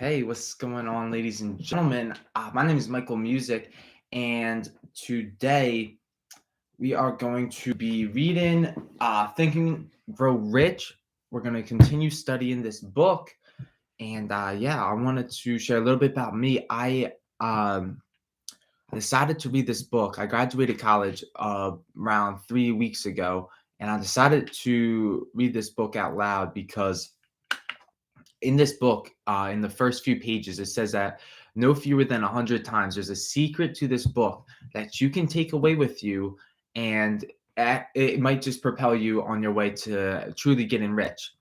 Okay, what's going on, ladies and gentlemen? My name is Michael Music, and today we are going to be reading Think and Grow Rich. We're going to continue studying this book, and yeah, I wanted to share a little bit about me. I decided to read this book. I graduated college around 3 weeks ago, and I decided to read this book out loud because in this book, in the first few pages, it says that no fewer than 100 times there's a secret to this book that you can take away with you, and it might just propel you on your way to truly getting rich.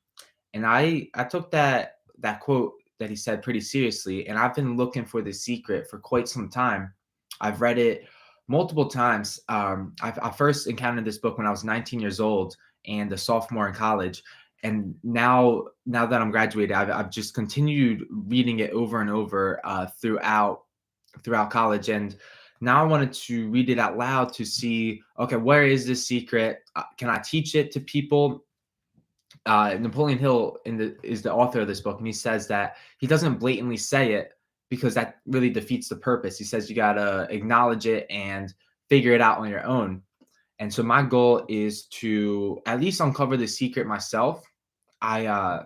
And I took that quote that he said pretty seriously, and I've been looking for the secret for quite some time. I've read it multiple times. I first encountered this book when I was 19 years old and a sophomore in college, and now that I'm graduated, I've just continued reading it over and over throughout college. And now I wanted to read it out loud to see, okay, where is this secret? Can I teach it to people? Napoleon Hill is the author of this book, and he says that he doesn't blatantly say it because that really defeats the purpose. He says you gotta acknowledge it and figure it out on your own. And so my goal is to at least uncover the secret myself. I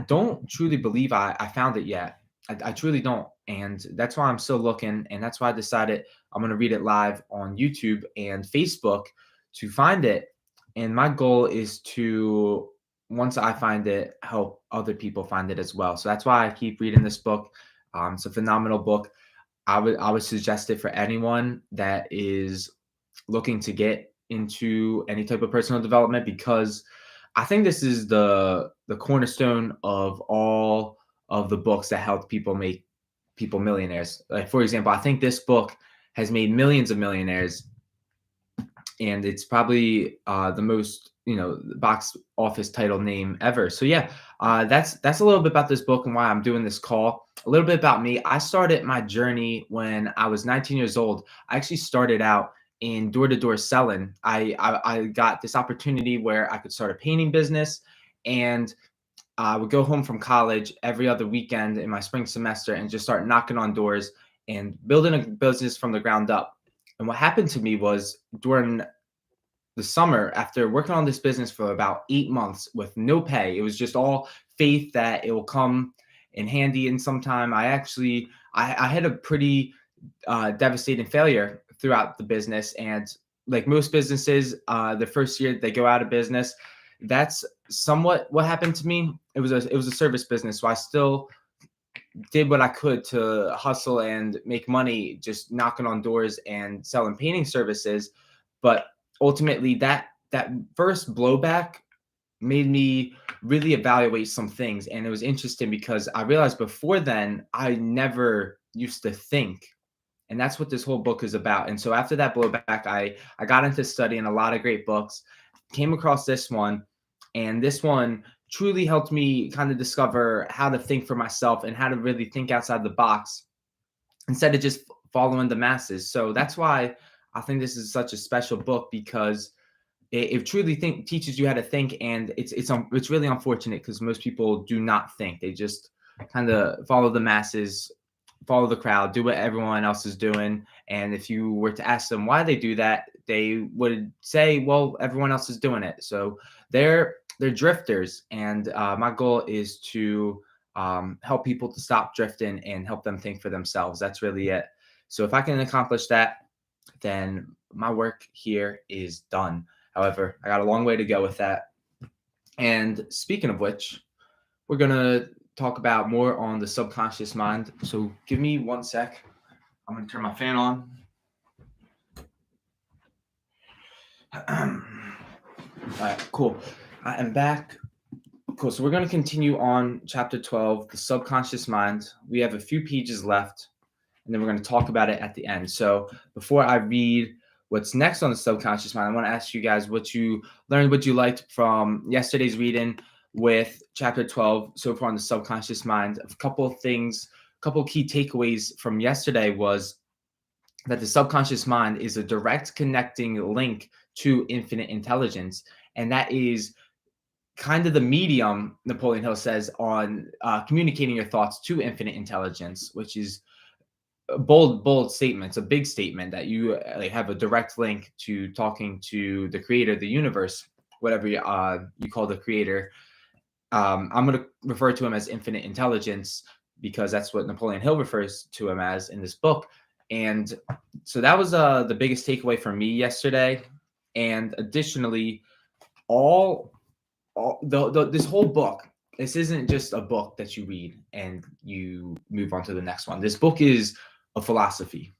don't truly believe I found it yet. I truly don't, and that's why I'm still looking, and that's why I decided I'm gonna read it live on YouTube and Facebook to find it. And my goal is to, once I find it, help other people find it as well. So that's why I keep reading this book. It's a phenomenal book. I would suggest it for anyone that is looking to get into any type of personal development, because I think this is the cornerstone of all of the books that help people make people millionaires. Like, for example, I think this book has made millions of millionaires, and it's probably the most box office title name ever. So yeah, that's a little bit about this book and why I'm doing this call. A little bit about me. I started my journey when I was 19 years old. I actually started out in door-to-door selling. I got this opportunity where I could start a painting business, and I would go home from college every other weekend in my spring semester and just start knocking on doors and building a business from the ground up. And what happened to me was, during the summer, after working on this business for about 8 months with no pay, it was just all faith that it will come in handy in some time. I had a pretty devastating failure throughout the business. And like most businesses, the first year they go out of business. That's somewhat what happened to me. It was a service business, so I still did what I could to hustle and make money, just knocking on doors and selling painting services. But ultimately, that first blowback made me really evaluate some things. And it was interesting because I realized before then I never used to think. And that's what this whole book is about. And so after that blowback, I got into studying a lot of great books, came across this one, and this one truly helped me kind of discover how to think for myself and how to really think outside the box instead of just following the masses. So that's why I think this is such a special book, because it truly teaches you how to think. And it's really unfortunate because most people do not think. They just kind of follow the masses, follow the crowd, do what everyone else is doing. And if you were to ask them why they do that, they would say, well, everyone else is doing it. So they're drifters. And my goal is to help people to stop drifting and help them think for themselves. That's really it. So if I can accomplish that, then my work here is done. However, I got a long way to go with that. And speaking of which, we're going to talk about more on the subconscious mind. So give me one sec. I'm going to turn my fan on. All right, cool. I am back. Cool. So we're going to continue on chapter 12, the subconscious mind. We have a few pages left, and then we're going to talk about it at the end. So before I read what's next on the subconscious mind, I want to ask you guys what you learned, what you liked from yesterday's reading with chapter 12 so far on the subconscious mind. A couple of things, a couple of key takeaways from yesterday was that the subconscious mind is a direct connecting link to infinite intelligence. And that is kind of the medium, Napoleon Hill says, on communicating your thoughts to infinite intelligence, which is a bold statement. It's a big statement that you like, have a direct link to talking to the creator of the universe, whatever you call the creator. I'm going to refer to him as infinite intelligence because that's what Napoleon Hill refers to him as in this book. And so that was the biggest takeaway for me yesterday. And additionally, this whole book, this isn't just a book that you read and you move on to the next one. This book is a philosophy,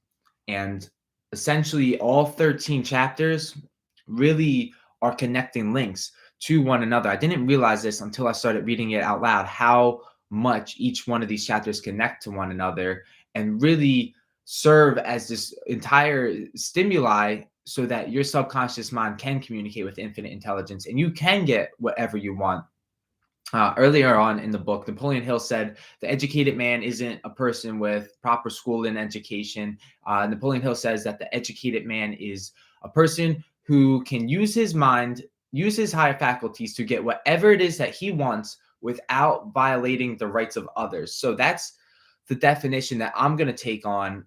and essentially all 13 chapters really are connecting links to one another. I didn't realize this until I started reading it out loud, how much each one of these chapters connect to one another and really serve as this entire stimuli so that your subconscious mind can communicate with infinite intelligence and you can get whatever you want. Earlier on in the book, Napoleon Hill said the educated man isn't a person with proper school and education. Napoleon Hill says that the educated man is a person who can use his mind, use his higher faculties to get whatever it is that he wants without violating the rights of others. So that's the definition that I'm going to take on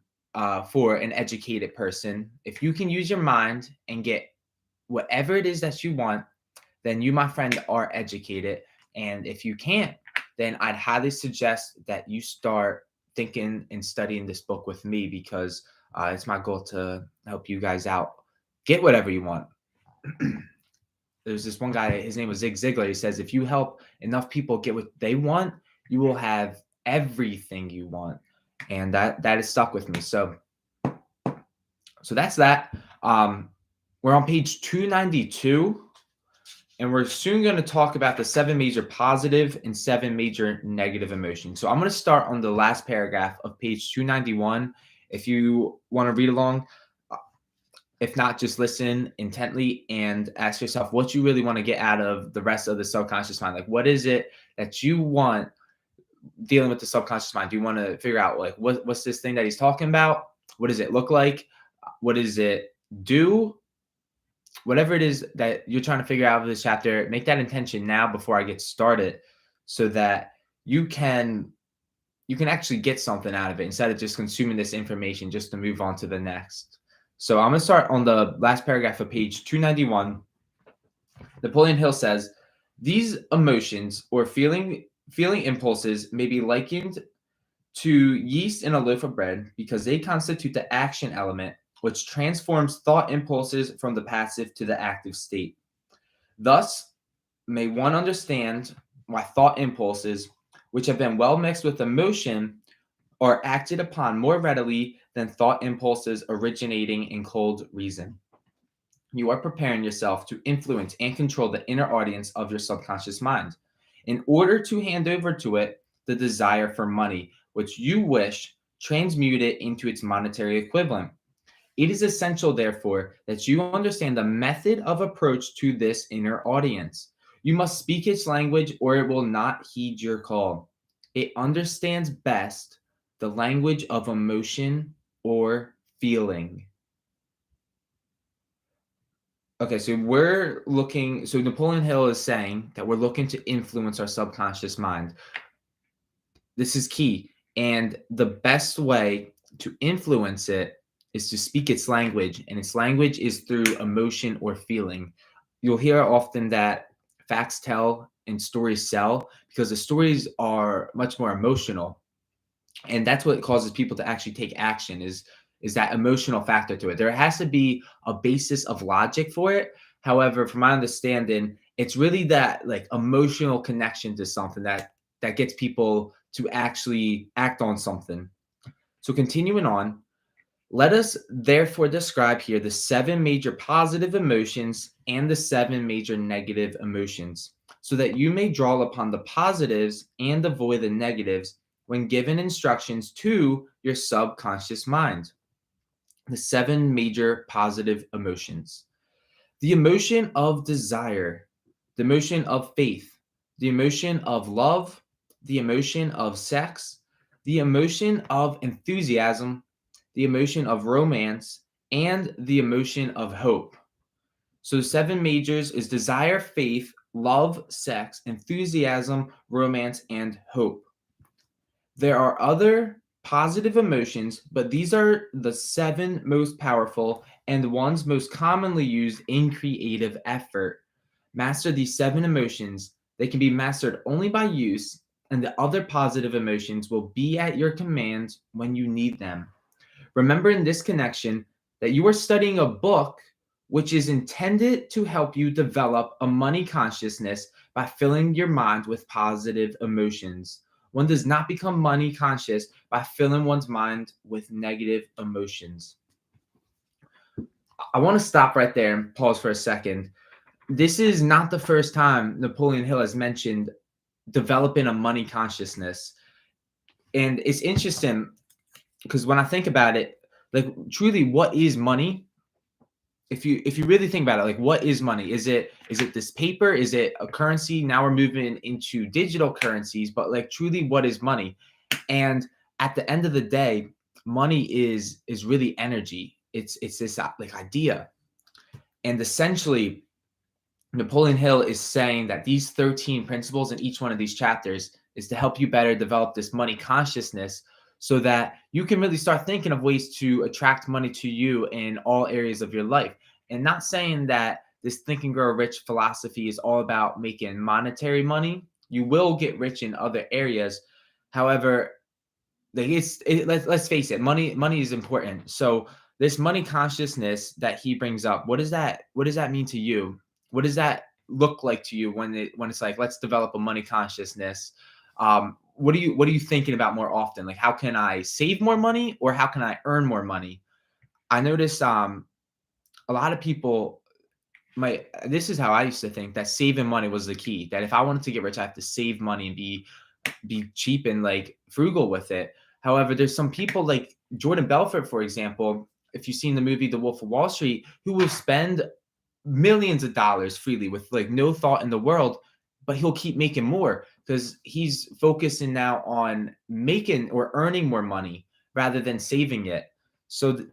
for an educated person. If you can use your mind and get whatever it is that you want, then you, my friend, are educated. And if you can't, then I'd highly suggest that you start thinking and studying this book with me because it's my goal to help you guys out. Get whatever you want. There's this one guy, his name was Zig Ziglar. He says, if you help enough people get what they want, you will have everything you want. And that has stuck with me. So that's that. We're on page 292. And we're soon going to talk about the 7 major positive and 7 major negative emotions. So I'm going to start on the last paragraph of page 291. If you want to read along, if not, just listen intently and ask yourself what you really want to get out of the rest of the subconscious mind. Like, what is it that you want dealing with the subconscious mind? Do you want to figure out, like, what's this thing that he's talking about? What does it look like? What does it do? Whatever it is that you're trying to figure out of this chapter, make that intention now before I get started so that you can actually get something out of it instead of just consuming this information just to move on to the next. So I'm going to start on the last paragraph of page 291. Napoleon Hill says, these emotions or feeling impulses may be likened to yeast in a loaf of bread because they constitute the action element which transforms thought impulses from the passive to the active state. Thus, may one understand why thought impulses, which have been well mixed with emotion, are acted upon more readily than thought impulses originating in cold reason. You are preparing yourself to influence and control the inner audience of your subconscious mind in order to hand over to it the desire for money, which you wish transmuted into its monetary equivalent. It is essential, therefore, that you understand the method of approach to this inner audience. You must speak its language or it will not heed your call. It understands best the language of emotion or feeling. Okay, so Napoleon Hill is saying that we're looking to influence our subconscious mind. This is key. And the best way to influence it is to speak its language, and its language is through emotion or feeling. You'll hear often that facts tell and stories sell because the stories are much more emotional, and that's what causes people to actually take action is that emotional factor to it. There has to be a basis of logic for it. However, from my understanding, it's really that like emotional connection to something that gets people to actually act on something. So continuing on, let us therefore describe here the 7 major positive emotions and the 7 major negative emotions, so that you may draw upon the positives and avoid the negatives when given instructions to your subconscious mind. The 7 major positive emotions: the emotion of desire, the emotion of faith, the emotion of love, the emotion of sex, the emotion of enthusiasm, the emotion of romance, and the emotion of hope. So the 7 majors is desire, faith, love, sex, enthusiasm, romance, and hope. There are other positive emotions, but these are the 7 most powerful and the ones most commonly used in creative effort. Master these 7 emotions. They can be mastered only by use, and the other positive emotions will be at your command when you need them. Remember in this connection that you are studying a book which is intended to help you develop a money consciousness by filling your mind with positive emotions. One does not become money conscious by filling one's mind with negative emotions. I want to stop right there and pause for a second. This is not the first time Napoleon Hill has mentioned developing a money consciousness. And it's interesting because when I think about it, like truly what is money? If you really think about it, like what is money? Is it this paper? Is it a currency? Now we're moving into digital currencies, but like truly what is money? And at the end of the day, money is really energy. It's this like idea. And essentially Napoleon Hill is saying that these 13 principles in each one of these chapters is to help you better develop this money consciousness so that you can really start thinking of ways to attract money to you in all areas of your life. And not saying that this Think and Grow Rich philosophy is all about making monetary money. You will get rich in other areas. However, like let's face it, money is important. So this money consciousness that he brings up, what does that mean to you? What does that look like to you when it's like, let's develop a money consciousness? What are you thinking about more often? Like, how can I save more money or how can I earn more money? I noticed a lot of people might, this is how I used to think, that saving money was the key. That if I wanted to get rich, I have to save money and be cheap and like frugal with it. However, there's some people like Jordan Belfort, for example, if you've seen the movie The Wolf of Wall Street, who will spend millions of dollars freely with like no thought in the world, but he'll keep making more because he's focusing now on making or earning more money rather than saving it. So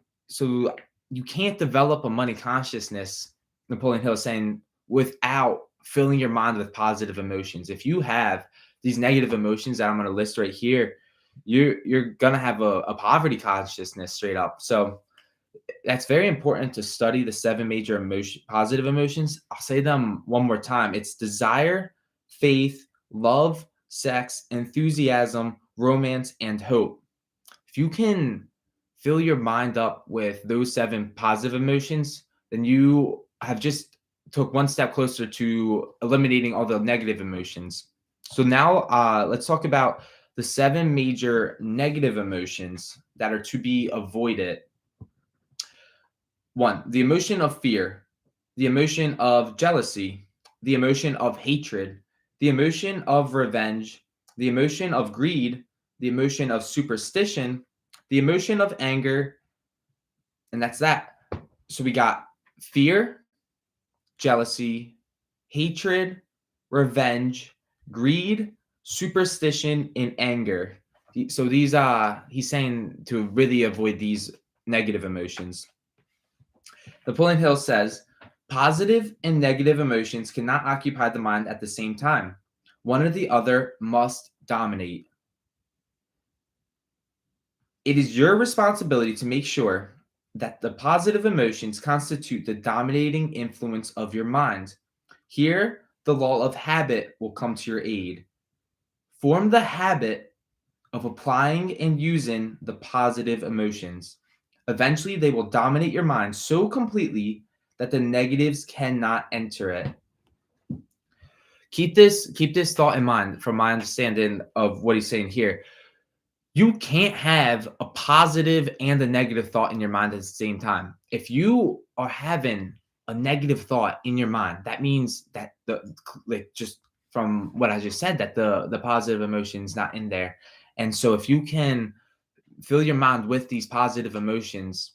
you can't develop a money consciousness, Napoleon Hill is saying, without filling your mind with positive emotions. If you have these negative emotions that I'm going to list right here, you're gonna have a poverty consciousness straight up. So that's very important to study the 7 major positive emotions. I'll say them one more time. It's desire, faith, love, sex, enthusiasm, romance, and hope. If you can fill your mind up with those 7 positive emotions, then you have just took one step closer to eliminating all the negative emotions. So now let's talk about the 7 major negative emotions that are to be avoided. 1, the emotion of fear, the emotion of jealousy, the emotion of hatred, the emotion of revenge, the emotion of greed, the emotion of superstition, the emotion of anger, and that's that. So we got fear, jealousy, hatred, revenge, greed, superstition, and anger. So these he's saying to really avoid these negative emotions. Napoleon Hill says, positive and negative emotions cannot occupy the mind at the same time. One or the other must dominate. It is your responsibility to make sure that the positive emotions constitute the dominating influence of your mind. Here, the law of habit will come to your aid. Form the habit of applying and using the positive emotions. Eventually, they will dominate your mind so completely that the negatives cannot enter it. Keep this thought in mind from my understanding of what he's saying here. You can't have a positive and a negative thought in your mind at the same time. If you are having a negative thought in your mind, that means that just from what I just said, that the positive emotion is not in there. And so if you can fill your mind with these positive emotions,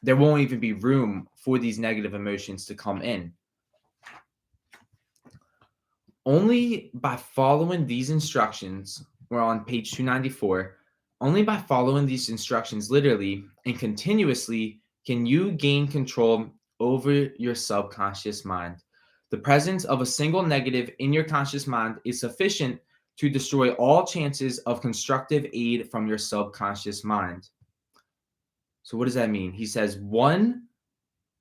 there won't even be room for these negative emotions to come in. Only by following these instructions, we're on page 294, only by following these instructions literally and continuously can you gain control over your subconscious mind. The presence of a single negative in your conscious mind is sufficient to destroy all chances of constructive aid from your subconscious mind. So what does that mean? He says one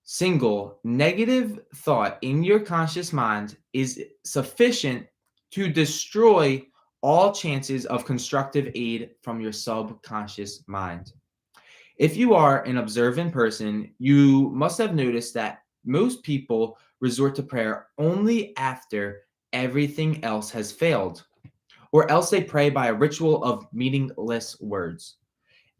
single negative thought in your conscious mind is sufficient to destroy all chances of constructive aid from your subconscious mind. If you are an observant person, you must have noticed that most people resort to prayer only after everything else has failed, or else they pray by a ritual of meaningless words.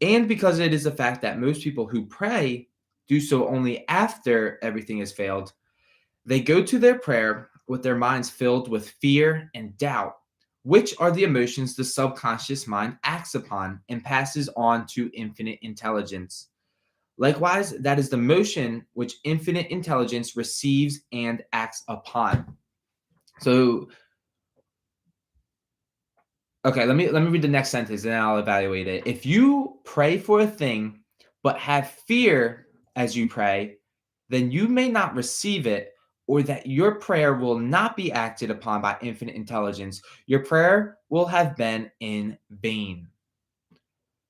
And because it is a fact that most people who pray do so only after everything has failed, they go to their prayer with their minds filled with fear and doubt, which are the emotions the subconscious mind acts upon and passes on to infinite intelligence. Likewise, that is the motion which infinite intelligence receives and acts upon. So, okay, let me read the next sentence and then I'll evaluate it. If you pray for a thing but have fear as you pray, then you may not receive it, or that your prayer will not be acted upon by infinite intelligence. Your prayer will have been in vain.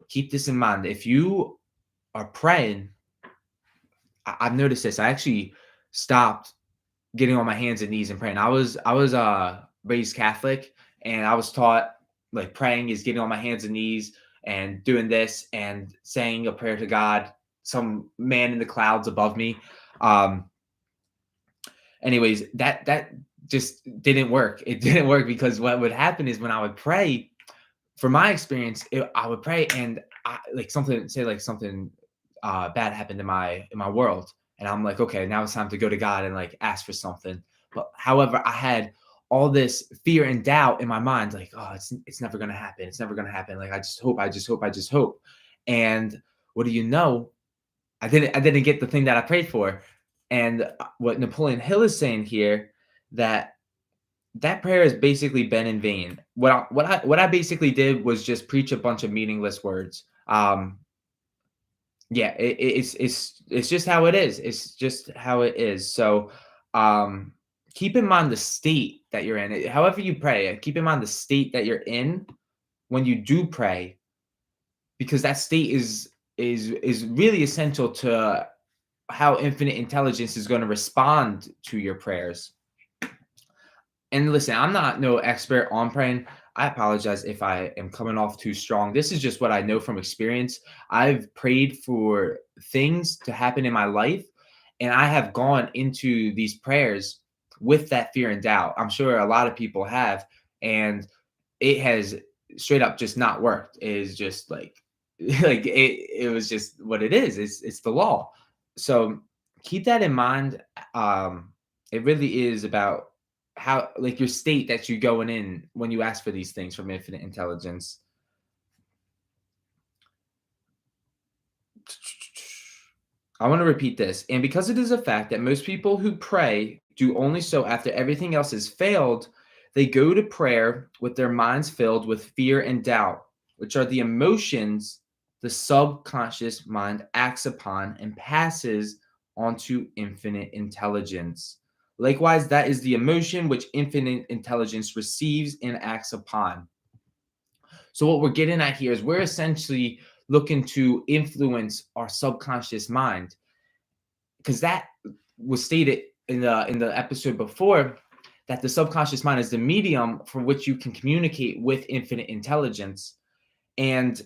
Keep this in mind. If you are praying, I've noticed this. I actually stopped getting on my hands and knees and praying. I was raised Catholic, and I was taught like praying is getting on my hands and knees and doing this and saying a prayer to God, some man in the clouds above me. Um, anyways, that just didn't work. It didn't work because what would happen is when I would pray, from my experience, I would pray and like something bad happened in my world, and I'm like, okay, now it's time to go to God and like ask for something. But however, I had all this fear and doubt in my mind, like, oh, it's never gonna happen. It's never gonna happen. Like, I just hope, I just hope, I just hope. And what do you know? I didn't get the thing that I prayed for. And what Napoleon Hill is saying here, that that prayer has basically been in vain. What I basically did was just preach a bunch of meaningless words. Yeah, it's just how it is. It's just how it is. So, um, keep in mind the state that you're in. However you pray, keep in mind the state that you're in when you do pray, because that state is really essential to how infinite intelligence is going to respond to your prayers. And listen, I'm not no expert on praying. I apologize if I am coming off too strong. This is just what I know from experience. I've prayed for things to happen in my life, and I have gone into these prayers with that fear and doubt. I'm sure a lot of people have, and it has straight up just not worked. It is just like like it was just what it is. It's the law. So keep that in mind. It really is about how, like, your state that you're going in when you ask for these things from infinite intelligence. I want to repeat this. And because it is a fact that most people who pray do only so after everything else has failed, they go to prayer with their minds filled with fear and doubt, which are the emotions the subconscious mind acts upon and passes onto infinite intelligence. Likewise, that is the emotion which infinite intelligence receives and acts upon. So, what we're getting at here is we're essentially looking to influence our subconscious mind, because that was stated in the episode before, that the subconscious mind is the medium for which you can communicate with infinite intelligence. And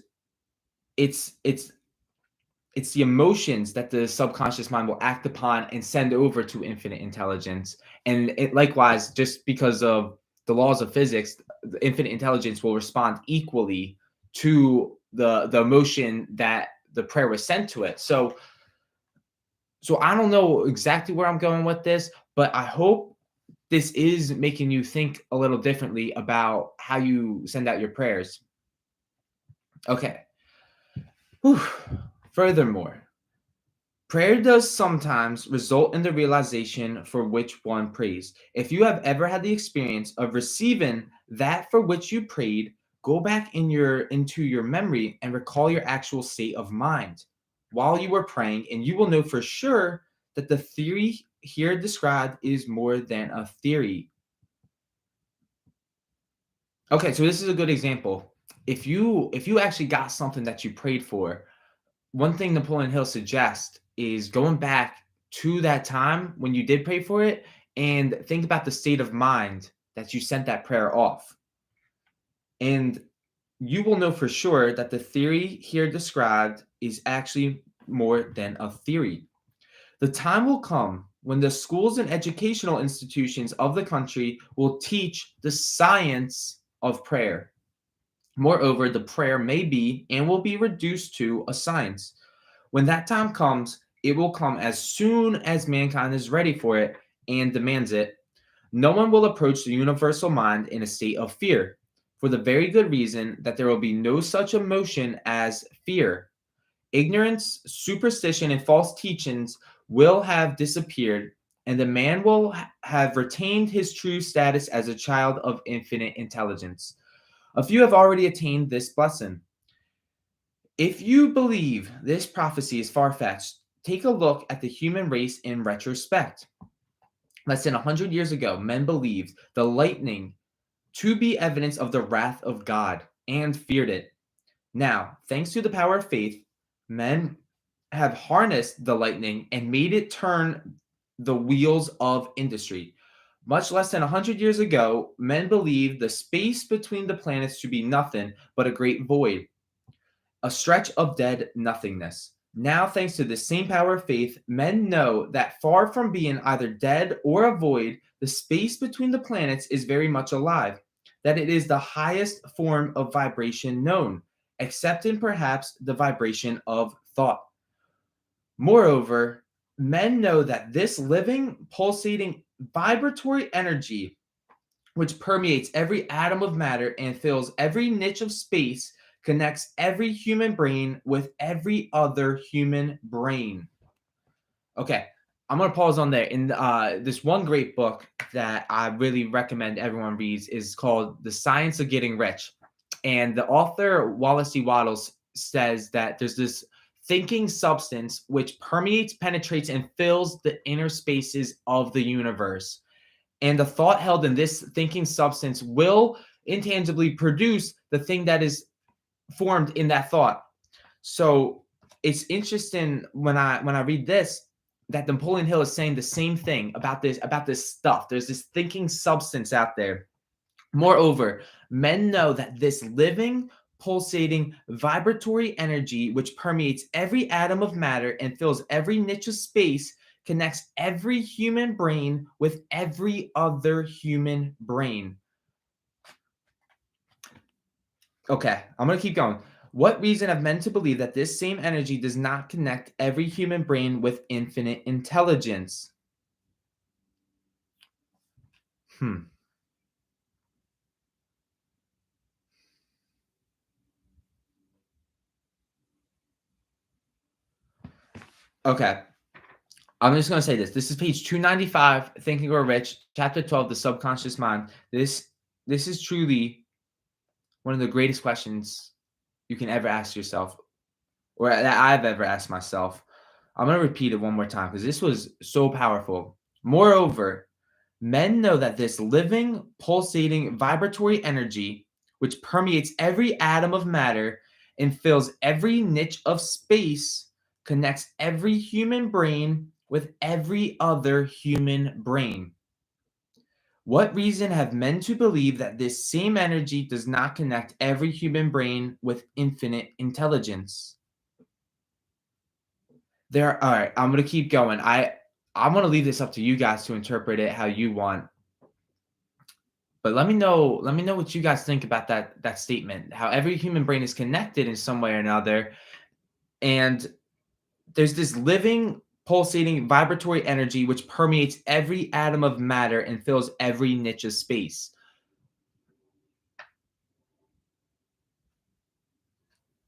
it's it's the emotions that the subconscious mind will act upon and send over to infinite intelligence. And likewise, just because of the laws of physics, the infinite intelligence will respond equally to the emotion that the prayer was sent to it. So I don't know exactly where I'm going with this, but I hope this is making you think a little differently about how you send out your prayers. Okay. Whew. Furthermore, prayer does sometimes result in the realization for which one prays. If you have ever had the experience of receiving that for which you prayed, go back into your memory and recall your actual state of mind while you were praying, and you will know for sure that the theory here described is more than a theory. Okay, so this is a good example. If you actually got something that you prayed for, one thing Napoleon Hill suggests is going back to that time when you did pray for it and think about the state of mind that you sent that prayer off. And you will know for sure that the theory here described is actually more than a theory. The time will come when the schools and educational institutions of the country will teach the science of prayer. Moreover, the prayer may be and will be reduced to a science. When that time comes, it will come as soon as mankind is ready for it and demands it. No one will approach the universal mind in a state of fear, for the very good reason that there will be no such emotion as fear. Ignorance, superstition, and false teachings will have disappeared, and the man will have retained his true status as a child of infinite intelligence. A few have already attained this blessing. If you believe this prophecy is far fetched, take a look at the human race in retrospect. Less than 100 years ago, men believed the lightning to be evidence of the wrath of God and feared it. Now, thanks to the power of faith, men have harnessed the lightning and made it turn the wheels of industry. Much less than 100 years ago, men believed the space between the planets to be nothing but a great void, a stretch of dead nothingness. Now, thanks to the same power of faith, men know that far from being either dead or a void, the space between the planets is very much alive, that it is the highest form of vibration known, excepting perhaps the vibration of thought. Moreover, men know that this living, pulsating, vibratory energy, which permeates every atom of matter and fills every niche of space, connects every human brain with every other human brain. Okay, I'm gonna pause on there. In this one great book that I really recommend everyone reads is called The Science of Getting Rich, and the author Wallace D. Wattles says that there's this thinking substance which permeates, penetrates, and fills the inner spaces of the universe. And the thought held in this thinking substance will intangibly produce the thing that is formed in that thought. So it's interesting when I read this that Napoleon Hill is saying the same thing about this stuff. There's this thinking substance out there. Moreover, men know that this living, pulsating, vibratory energy which permeates every atom of matter and fills every niche of space connects every human brain with every other human brain. Okay, I'm going to keep going. What reason have men to believe that this same energy does not connect every human brain with infinite intelligence? Hmm. Okay. I'm just going to say this. This is page 295, Think and Grow Rich, chapter 12, The Subconscious Mind. This is truly one of the greatest questions you can ever ask yourself, or that I've ever asked myself. I'm going to repeat it one more time because this was so powerful. Moreover, men know that this living, pulsating, vibratory energy, which permeates every atom of matter and fills every niche of space, connects every human brain with every other human brain. What reason have men to believe that this same energy does not connect every human brain with infinite intelligence? All right, I'm gonna keep going. I'm gonna leave this up to you guys to interpret it how you want. But let me know what you guys think about that statement. How every human brain is connected in some way or another, and there's this living, pulsating, vibratory energy which permeates every atom of matter and fills every niche of space.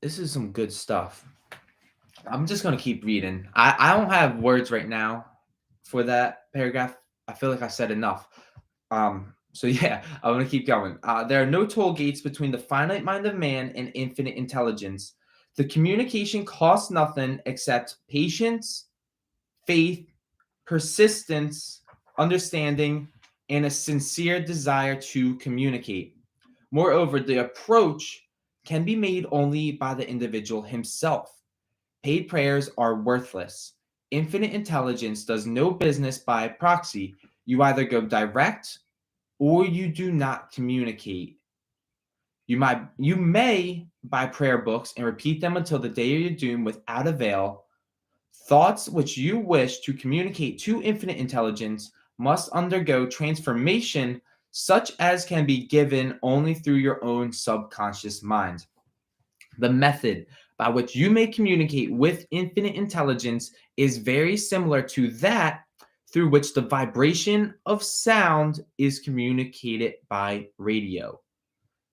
This is some good stuff. I'm just gonna keep reading. I don't have words right now for that paragraph. I feel like I said enough. So yeah, I'm gonna keep going. There are no toll gates between the finite mind of man and infinite intelligence. The communication costs nothing except patience, faith, persistence, understanding, and a sincere desire to communicate. Moreover, the approach can be made only by the individual himself. Paid prayers are worthless. Infinite intelligence does no business by proxy. You either go direct or you do not communicate. You may buy prayer books and repeat them until the day of your doom without avail. Thoughts which you wish to communicate to infinite intelligence must undergo transformation such as can be given only through your own subconscious mind. The method by which you may communicate with infinite intelligence is very similar to that through which the vibration of sound is communicated by radio.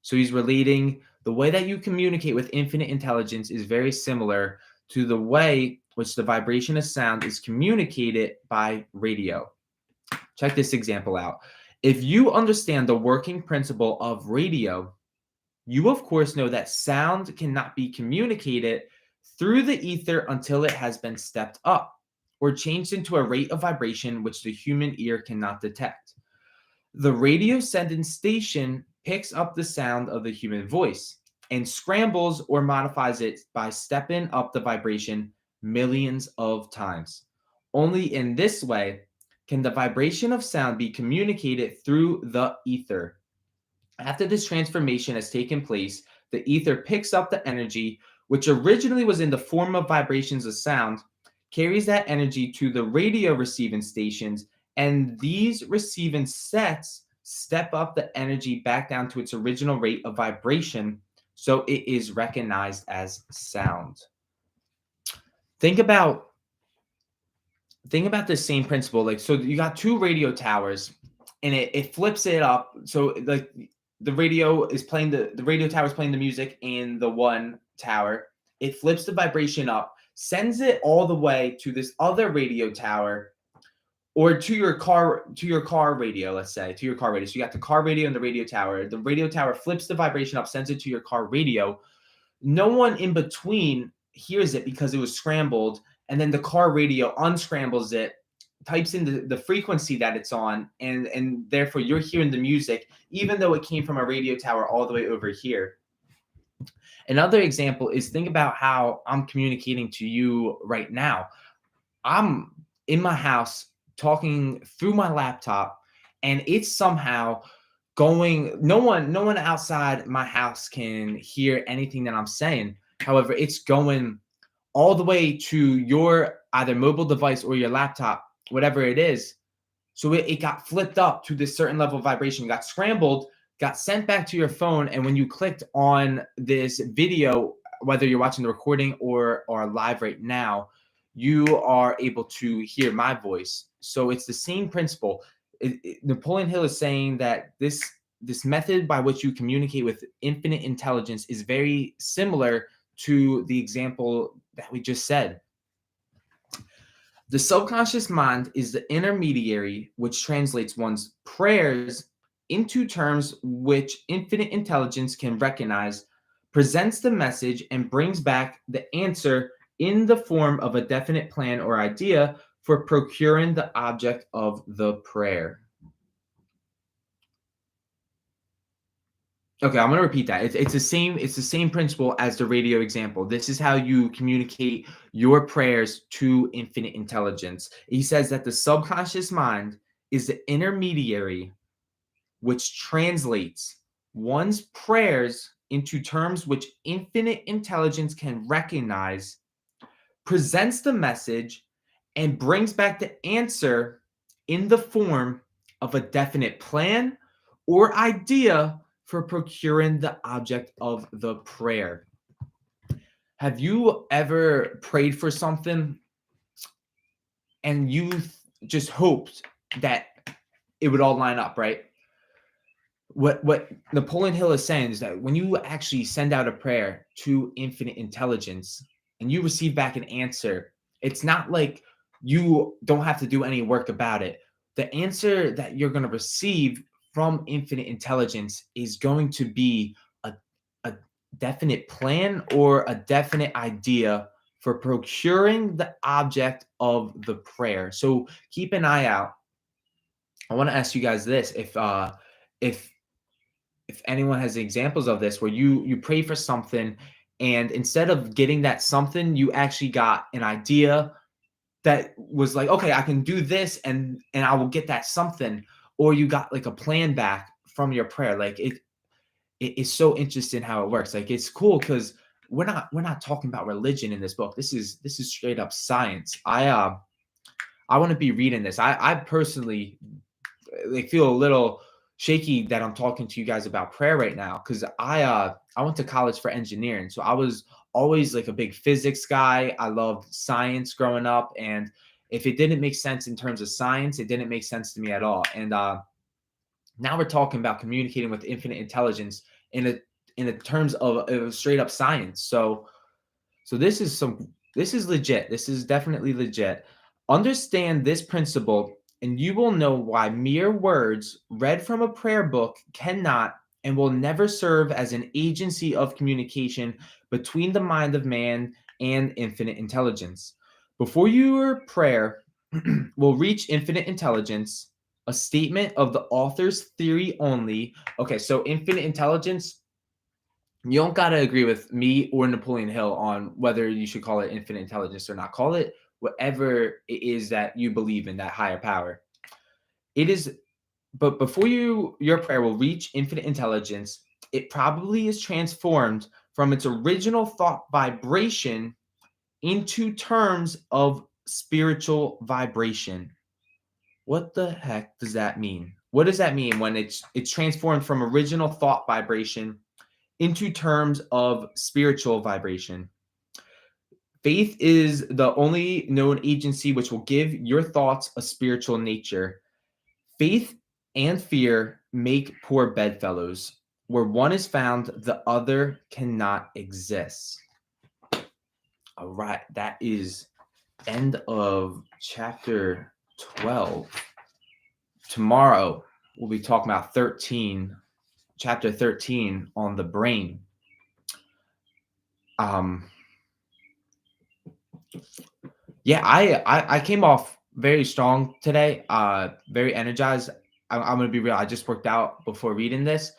So he's relating the way that you communicate with infinite intelligence is very similar to the way which the vibration of sound is communicated by radio. Check this example out. If you understand the working principle of radio, you of course know that sound cannot be communicated through the ether until it has been stepped up or changed into a rate of vibration which the human ear cannot detect. The radio sending station picks up the sound of the human voice and scrambles or modifies it by stepping up the vibration millions of times. Only in this way can the vibration of sound be communicated through the ether. After this transformation has taken place, the ether picks up the energy, which originally was in the form of vibrations of sound, carries that energy to the radio receiving stations, and these receiving sets step up the energy back down to its original rate of vibration, so it is recognized as sound. Think about the same principle. Like, so you got two radio towers, and it flips it up. So like the radio tower is playing the music in the one tower. It flips the vibration up, sends it all the way to this other radio tower, or to your car radio, let's say, to your car radio. So you got the car radio and the radio tower. The radio tower flips the vibration up, sends it to your car radio. No one in between hears it because it was scrambled, and then the car radio unscrambles it, types in the frequency that it's on, and therefore you're hearing the music, even though it came from a radio tower all the way over here. Another example is, think about how I'm communicating to you right now. I'm in my house talking through my laptop, and it's somehow going, no one outside my house can hear anything that I'm saying. However, it's going all the way to your either mobile device or your laptop, whatever it is. So it got flipped up to this certain level of vibration, got scrambled, got sent back to your phone. And when you clicked on this video, whether you're watching the recording or live right now, you are able to hear my voice. So it's the same principle. Napoleon Hill is saying that this method by which you communicate with infinite intelligence is very similar to the example that we just said. The subconscious mind is the intermediary which translates one's prayers into terms which infinite intelligence can recognize, presents the message, and brings back the answer in the form of a definite plan or idea for procuring the object of the prayer. Okay, I'm going to repeat that. It's the same principle as the radio example. This is how you communicate your prayers to infinite intelligence. He says that the subconscious mind is the intermediary which translates one's prayers into terms which infinite intelligence can recognize, presents the message, and brings back the answer in the form of a definite plan or idea for procuring the object of the prayer. Have you ever prayed for something and you just hoped that it would all line up, right? What Napoleon Hill is saying is that when you actually send out a prayer to infinite intelligence and you receive back an answer, it's not like you don't have to do any work about it. The answer that you're going to receive from infinite intelligence is going to be a definite plan or a definite idea for procuring the object of the prayer. So keep an eye out. I want to ask you guys this: if if anyone has examples of this, where you pray for something, and instead of getting that something, you actually got an idea that was like, okay, I can do this, and I will get that something, or you got like a plan back from your prayer. Like it is so interesting how it works. Like it's cool because we're not talking about religion in this book. This is straight up science. I want to be reading this. I personally like feel a little shaky that I'm talking to you guys about prayer right now, because I went to college for engineering, so I was always like a big physics guy. I loved science growing up, and if it didn't make sense in terms of science, it didn't make sense to me at all. And now we're talking about communicating with infinite intelligence in a terms of straight up science. So this is legit. This is definitely legit. Understand this principle, and you will know why mere words read from a prayer book cannot and will never serve as an agency of communication between the mind of man and infinite intelligence. Before your prayer will reach infinite intelligence, a statement of the author's theory only. Okay, so infinite intelligence, you don't got to agree with me or Napoleon Hill on whether you should call it infinite intelligence or not. Call it whatever it is that you believe in, that higher power. It is, but before your prayer will reach infinite intelligence, it probably is transformed from its original thought vibration into terms of spiritual vibration. What the heck does that mean? What does that mean when it's transformed from original thought vibration into terms of spiritual vibration? Faith is the only known agency which will give your thoughts a spiritual nature. Faith and fear make poor bedfellows. Where one is found, the other cannot exist. All right, that is end of chapter 12. Tomorrow, we'll be talking about chapter 13 on the brain. Yeah, I came off very strong today, very energized. I'm gonna be real. I just worked out before reading this,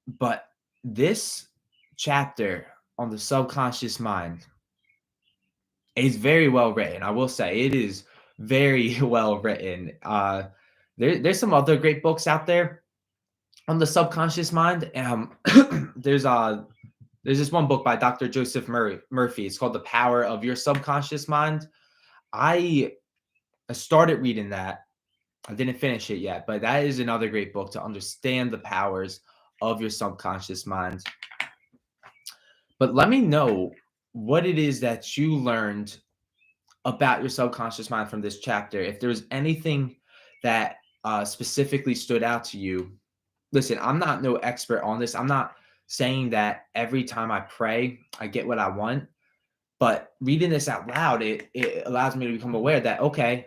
but this chapter on the subconscious mind is very well written. I will say it is very well written. There's some other great books out there on the subconscious mind. There's this one book by Dr. Joseph Murphy. It's called The Power of Your Subconscious Mind. I started reading that. I didn't finish it yet, but that is another great book to understand the powers of your subconscious mind. But let me know what it is that you learned about your subconscious mind from this chapter. If there was anything that specifically stood out to you. Listen, I'm not no expert on this. I'm not saying that every time I pray, I get what I want. But reading this out loud, it allows me to become aware that, okay,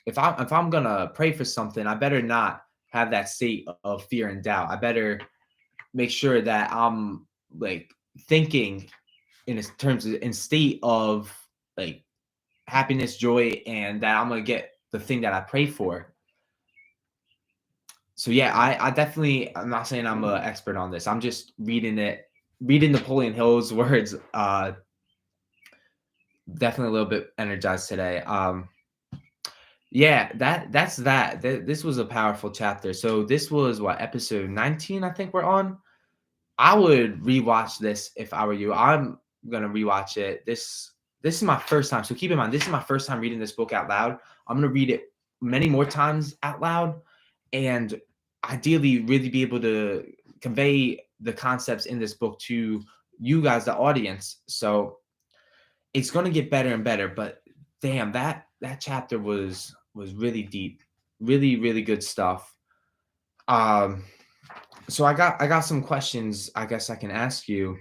if I'm gonna pray for something, I better not have that state of fear and doubt. I better make sure that I'm like thinking in state of like happiness, joy, and that I'm gonna get the thing that I pray for. So yeah, I definitely, I'm not saying I'm an expert on this. I'm just reading Napoleon Hill's words. Definitely a little bit energized today. Yeah, that's that. This was a powerful chapter. So this was what, episode 19, I think we're on. I would rewatch this if I were you. I'm gonna rewatch it. This is my first time. So keep in mind, this is my first time reading this book out loud. I'm gonna read it many more times out loud, and ideally really be able to convey the concepts in this book to you guys, the audience. So it's gonna get better and better. But damn, that chapter was really deep, really, really good stuff. So I got some questions I guess I can ask you.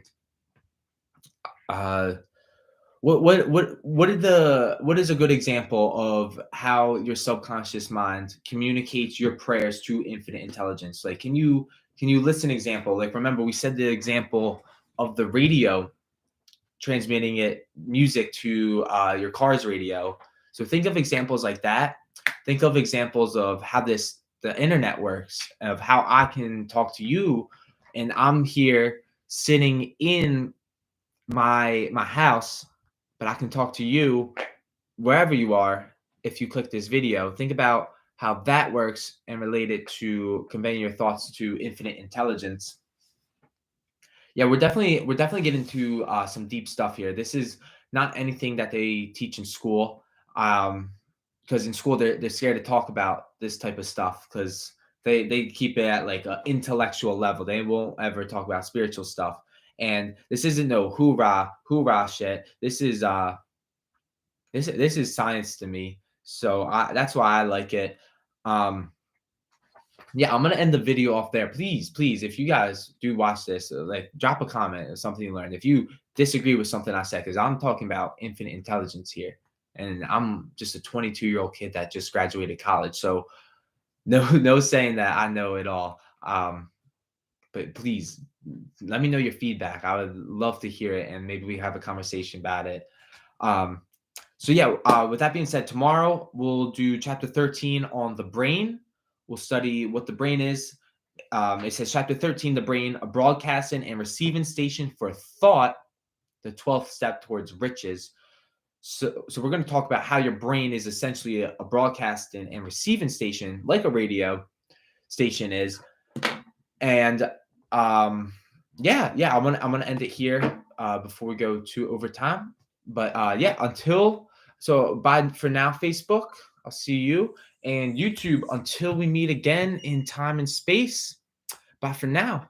What is a good example of how your subconscious mind communicates your prayers to infinite intelligence? Like, can you list an example? Like, remember we said the example of the radio. transmitting it music to your car's radio. So think of examples like that. Think of examples of how the internet works, of how I can talk to you, and I'm here sitting in my house, but I can talk to you wherever you are if you click this video. Think about how that works and relate it to conveying your thoughts to infinite intelligence. Yeah, we're definitely getting to some deep stuff here. This is not anything that they teach in school, because in school they're scared to talk about this type of stuff because they keep it at like an intellectual level. They won't ever talk about spiritual stuff. And this isn't no hoorah shit. This is science to me. So that's why I like it. Um, yeah, I'm gonna end the video off there. Please, if you guys do watch this, like drop a comment or something you learned. If you disagree with something I said, because I'm talking about infinite intelligence here, and I'm just a 22-year-old kid that just graduated college. So no saying that I know it all. But please let me know your feedback. I would love to hear it, and maybe we have a conversation about it. Um, so yeah, with that being said, tomorrow we'll do chapter 13 on the brain. We'll study what the brain is. It says chapter 13, the brain, a broadcasting and receiving station for thought, the 12th step towards riches. So we're going to talk about how your brain is essentially a broadcasting and receiving station, like a radio station is. And yeah, I'm gonna end it here before we go to overtime. But yeah, bye for now, Facebook. I'll see you, and YouTube until we meet again in time and space. Bye for now.